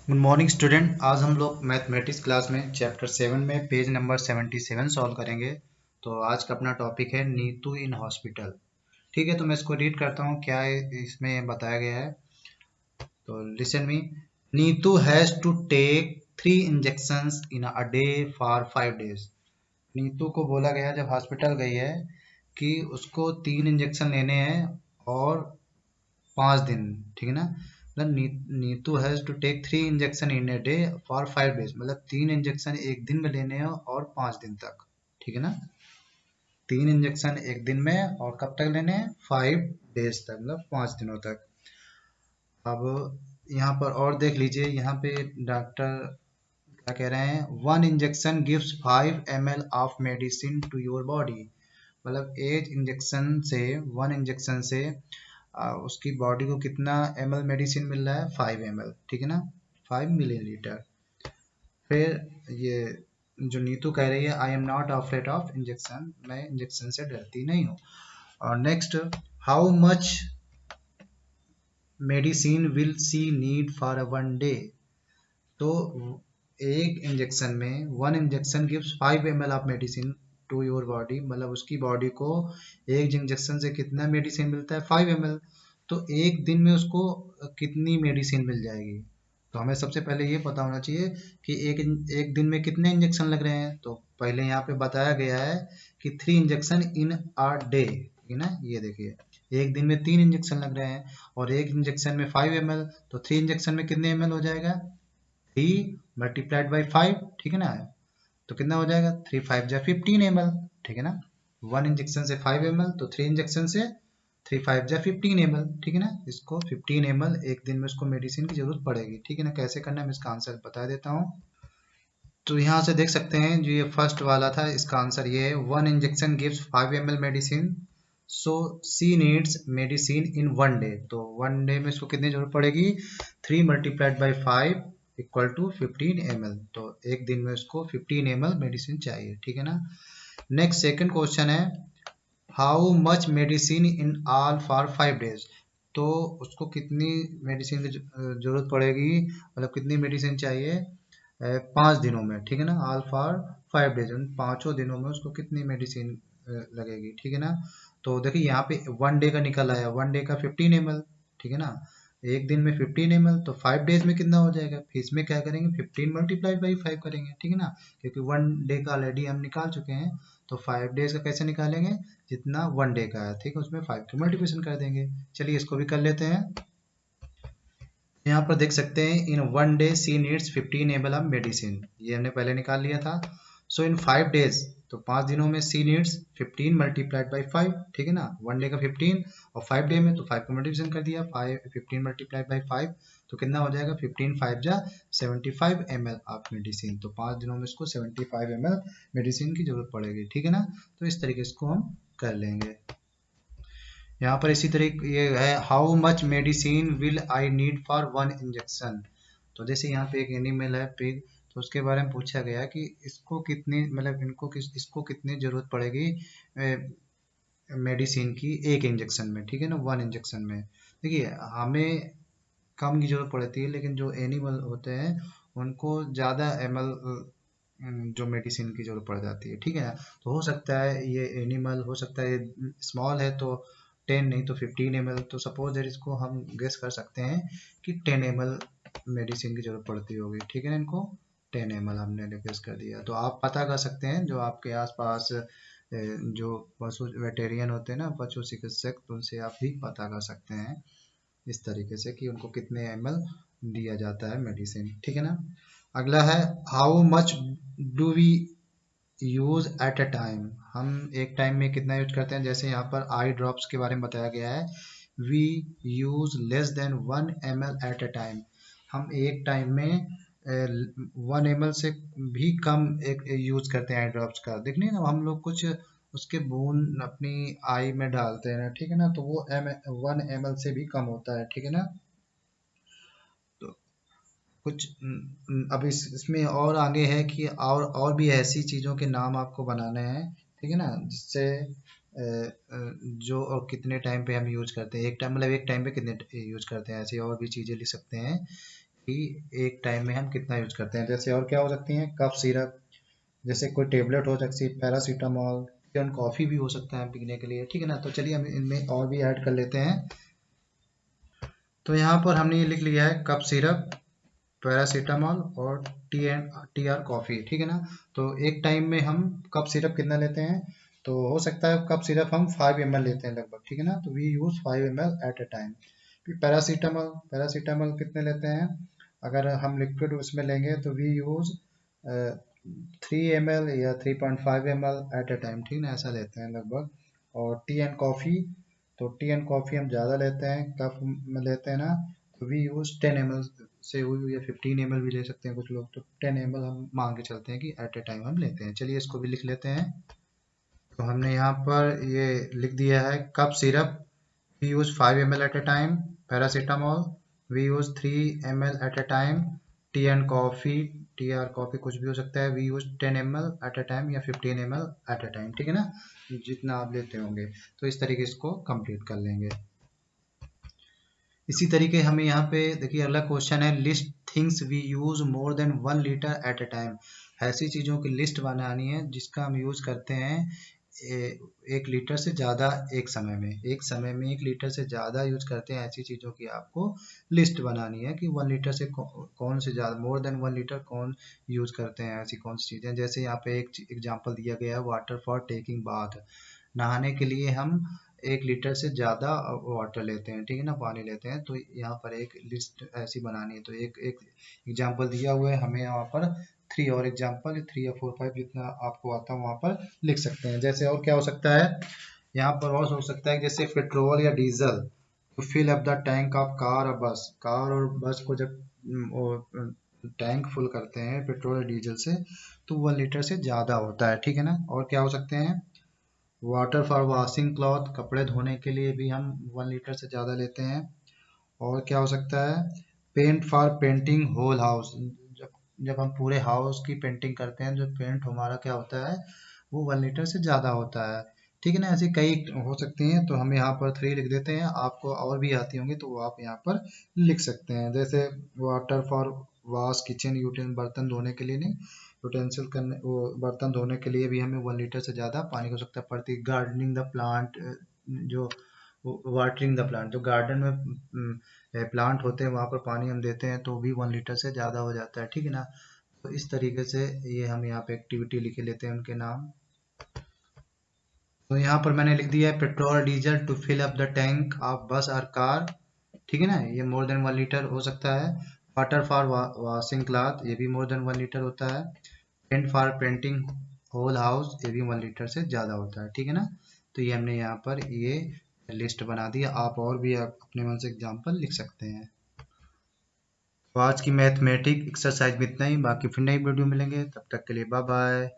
Good morning student. आज हम लोग मैथमेटिक्स क्लास में चैप्टर 7 में पेज नंबर 77 सॉल्व करेंगे। तो आज का अपना टॉपिक है नीतू इन हॉस्पिटल। ठीक है, तो मैं इसको रीड करता हूँ क्या इसमें बताया गया है। तो listen me. Neetu has to take 3 injections in a day for 5 days। Neetu को बोला गया जब हॉस्पिटल गई है कि उसको 3 इंजेक्शन लेने हैं और 5 दिन। ठीक है ना। मतलब Neetu has to take 3 injection in a day for 5 days, मतलब 3 इंजेक्शन एक दिन में लेने हैं और 5 दिन तक। ठीक है ना। 3 इंजेक्शन एक दिन में और कब तक लेने हैं? 5 days तक, मतलब 5 दिनों तक। अब यहाँ पर और देख लीजिए, यहाँ पे डॉक्टर क्या कह रहे हैं, 1 injection gives 5 ml of medicine to your body. मतलब एक इंजेक्शन से 1 इंजेक्शन से उसकी बॉडी को कितना ml मेडिसिन मिल रहा है? 5 ml। ठीक है ना, 5 मिलीलीटर। फिर ये जो नीतू कह रही है, I am not afraid of injection, मैं इंजेक्शन से डरती नहीं हूँ। और next, how much medicine will she need for 1 day। तो एक इंजेक्शन में 1 injection gives 5 ml of medicine to your body, मतलब उसकी बॉडी को एक इंजेक्शन से कितना मेडिसिन मिलता है? 5 ml। तो एक दिन में उसको कितनी मेडिसिन मिल जाएगी? तो हमें सबसे पहले ये पता होना चाहिए कि एक दिन में कितने इंजेक्शन लग रहे हैं। तो पहले यहाँ पे बताया गया है कि 3 इंजेक्शन इन अ डे। ठीक है ना, ये देखिए एक दिन में 3 इंजेक्शन लग रहे हैं और एक इंजेक्शन में 5 ml। तो 3 इंजेक्शन में कितने ml हो जाएगा? 3 × 5। ठीक है ना। तो कितना हो जाएगा? 3 × 5 = 15 ml। ठीक है ना। 1 इंजेक्शन से 5 ml, तो 3 इंजेक्शन से 3 × 5 = 15 ml। ठीक है ना। इसको 15 ml एक दिन में उसको मेडिसिन की जरूरत पड़ेगी। ठीक है ना। कैसे करना है मैं इसका आंसर बता देता हूँ। तो यहाँ से देख सकते हैं, जो ये फर्स्ट वाला था इसका आंसर ये है, 1 injection gives 5 ml medicine, so she needs medicine in 1 day। तो 1 day में इसको कितनी जरूरत पड़ेगी? 3 × 5 = 15 ml। तो एक दिन में उसको 15 ml मेडिसिन चाहिए। ठीक है ना। नेक्स्ट सेकंड क्वेश्चन है, how much medicine in all for 5 days। तो उसको कितनी मेडिसिन की जरूरत पड़ेगी, मतलब कितनी मेडिसिन चाहिए 5 दिनों में। ठीक है ना। ऑल फॉर 5 days, उन 5 दिनों में उसको कितनी मेडिसिन लगेगी। ठीक है ना। तो देखिए यहाँ पे 1 day का निकल आया, 1 day का 15 ml। ठीक है ना। एक दिन में 15 ml, तो 5 days में कितना हो जाएगा? फिर इसमें क्या करेंगे, 15 × 5 करेंगे। ठीक है ना, क्योंकि 1 day का ऑलरेडी हम निकाल चुके हैं। तो 5 days का कैसे निकालेंगे? जितना 1 day का है, ठीक है, उसमें 5 की मल्टीप्लिकेशन कर देंगे। चलिए इसको भी कर लेते हैं। यहाँ पर देख सकते हैं, in 1 day she needs 15 ml of medicine, ये हमने पहले निकाल लिया था। सो इन 5 days, तो 5 दिनों में सी नीड्स 15 × 5। ठीक है ना, 1 day का 15 और 5 day में तो 5 को मल्टीप्लिकेशन कर दिया, 15 × 5, तो कितना हो जाएगा? 15 × 5 = 75 ml ऑफ मेडिसिन। तो 5 दिनों में इसको 75 ml मेडिसिन की जरूरत पड़ेगी। ठीक है ना। तो इस तरीके से इसको हम कर लेंगे। यहाँ पर इसी तरह ये है, how much medicine will I need for 1 injection. तो जैसे यहाँ पे एक एनिमल है पिग, तो उसके बारे में पूछा गया कि इसको कितनी, मतलब इसको कितनी जरूरत पड़ेगी मेडिसिन की एक इंजेक्शन में। ठीक है ना, 1 इंजेक्शन में। देखिए हमें कम की जरूरत पड़ती है, लेकिन जो एनिमल होते हैं उनको ज़्यादा ml जो मेडिसिन की जरूरत पड़ जाती है। ठीक है। तो हो सकता है ये एनिमल, हो सकता है ये स्मॉल है तो 10 नहीं तो 15 ml। तो सपोज दैट इसको हम गेस कर सकते हैं कि 10 ml मेडिसिन की जरूरत पड़ती होगी। ठीक है ना, इनको 10 ml हमने गेस कर दिया। तो आप पता कर सकते हैं, जो आपके आसपास जो पशु वेटेरियन होते हैं ना, पशु चिकित्सक, तो उनसे आप भी पता कर सकते हैं इस तरीके से कि उनको कितने ml दिया जाता है मेडिसिन। ठीक है ना। अगला है, how much do we use at a time. हम एक टाइम में कितना यूज करते हैं? जैसे यहाँ पर आई ड्रॉप्स के बारे में बताया गया है, we use less than 1 ml at a time. हम एक टाइम में 1 ml से भी कम एक यूज करते हैं आई ड्रॉप्स का। देखने ना, हम लोग कुछ उसके बूंद अपनी आई में डालते हैं ना, ठीक है ना, तो वो 1 ml से भी कम होता है। ठीक है ना। तो कुछ अब इसमें और आगे है कि और भी ऐसी चीज़ों के नाम आपको बनाने हैं। ठीक है ना, जिससे जो और कितने टाइम पे हम यूज करते हैं, एक टाइम मतलब एक टाइम पे कितने यूज करते हैं, ऐसी और भी चीज़ें लिख सकते हैं कि एक टाइम में हम कितना यूज करते हैं। जैसे और क्या हो सकती हैं, कफ सिरप, जैसे कोई टेबलेट हो सकती है, पैरासीटामोल, कॉफ़ी भी हो सकता है पीने के लिए, ठीक है ना। तो चलिए हम इनमें और भी ऐड कर लेते हैं। तो यहाँ पर हमने ये लिख लिया है कफ सिरप, पैरासीटामोल और टी आर कॉफ़ी, ठीक है ना। तो एक टाइम में हम कप सिरप कितना लेते हैं, तो हो सकता है कप सिरप हम 5 ml लेते हैं लगभग, ठीक है ना। तो we use 5 ml at a time. फिर पैरासीटामोल, पैरासीटामोल कितने लेते हैं, अगर हम लिक्विड उसमें लेंगे तो वी यूज़ 3 ml या 3.5 ml एट ए टाइम, ठीक है ना, ऐसा लेते हैं लगभग। और टी एंड कॉफ़ी, तो टी एंड कॉफ़ी हम ज़्यादा लेते हैं, कप में लेते हैं ना, तो वी यूज़ 10 ml से हुई, या 15 ml भी ले सकते हैं कुछ लोग, तो 10 ml हम मान के चलते हैं कि एट ए टाइम हम लेते हैं। चलिए इसको भी लिख लेते हैं। तो हमने यहाँ पर ये लिख दिया है cough syrup, we use 5 ml at a time, paracetamol we use 3 ml at a time, tea and coffee, tea or coffee कुछ भी हो सकता है, we use 10 ml at a time या 15 ml एट ए टाइम, ठीक है ना, जितना आप लेते होंगे। तो इस तरीके से इसको कंप्लीट कर लेंगे। इसी तरीके हमें यहाँ पे देखिए अगला क्वेश्चन है, list things we use more than 1 litre at a time. ऐसी चीज़ों की लिस्ट बनानी है जिसका हम यूज करते हैं 1 लीटर से ज़्यादा एक समय में 1 लीटर से ज़्यादा यूज करते हैं। ऐसी चीज़ों की आपको लिस्ट बनानी है कि 1 लीटर से कौन से ज़्यादा, मोर देन 1 लीटर कौन यूज करते हैं, ऐसी कौन सी चीज़ें। जैसे यहाँ पे एक एग्जाम्पल दिया गया है, वाटर फॉर टेकिंग बाथ, नहाने के लिए हम 1 लीटर से ज़्यादा वाटर लेते हैं, ठीक है ना, पानी लेते हैं। तो यहाँ पर एक लिस्ट ऐसी बनानी है। तो एक एक एग्जाम्पल दिया हुआ है, हमें यहाँ पर 3 और एग्जाम्पल, 3 या 4 5 जितना आपको आता है वहाँ पर लिख सकते हैं। जैसे और क्या हो सकता है, यहाँ पर और हो सकता है जैसे पेट्रोल या डीजल, तो fill up the tank of car और बस, कार और बस को जब टैंक फुल करते हैं पेट्रोल या डीजल से, तो 1 लीटर से ज़्यादा होता है, ठीक है ना। और क्या हो सकते हैं, वाटर फॉर वॉशिंग क्लॉथ, कपड़े धोने के लिए भी हम 1 लीटर से ज़्यादा लेते हैं। और क्या हो सकता है, paint for painting whole house, जब जब हम पूरे हाउस की पेंटिंग करते हैं, जो पेंट हमारा क्या होता है वो 1 लीटर से ज़्यादा होता है, ठीक है ना। ऐसी कई हो सकती हैं, तो हम यहाँ पर 3 लिख देते हैं। आपको और भी आती होंगी तो वो आप यहाँ पर लिख सकते हैं। जैसे वाटर फॉर वॉश किचन यूटेन, बर्तन धोने के लिए नहीं, यूटेंसिल करने, वो बर्तन धोने के लिए भी हमें 1 लीटर से ज़्यादा पानी की आवश्यकता पड़ती है। गार्डनिंग द प्लांट, जो वाटरिंग द प्लांट, जो गार्डन में प्लांट होते हैं वहाँ पर पानी हम देते हैं तो भी 1 लीटर से ज़्यादा हो जाता है, ठीक है ना। तो इस तरीके से ये हम यहाँ पे एक्टिविटी लिखे लेते हैं उनके नाम। तो यहाँ पर मैंने लिख दिया है petrol diesel to fill up the tank of bus और कार, ठीक है ना, ये मोर देन 1 लीटर हो सकता है। वाटर फॉर वॉशिंग क्लॉथ, ये भी मोर देन 1 लीटर होता है। Paint for painting whole house, ये भी 1 लीटर से ज़्यादा होता है, ठीक है ना। तो ये हमने यहाँ पर ये लिस्ट बना दी। आप और भी आप अपने मन से एग्जाम्पल लिख सकते हैं। तो आज की मैथमेटिक एक्सरसाइज में इतना ही, बाकी फिर नई वीडियो मिलेंगे, तब तक के लिए बाय बाय।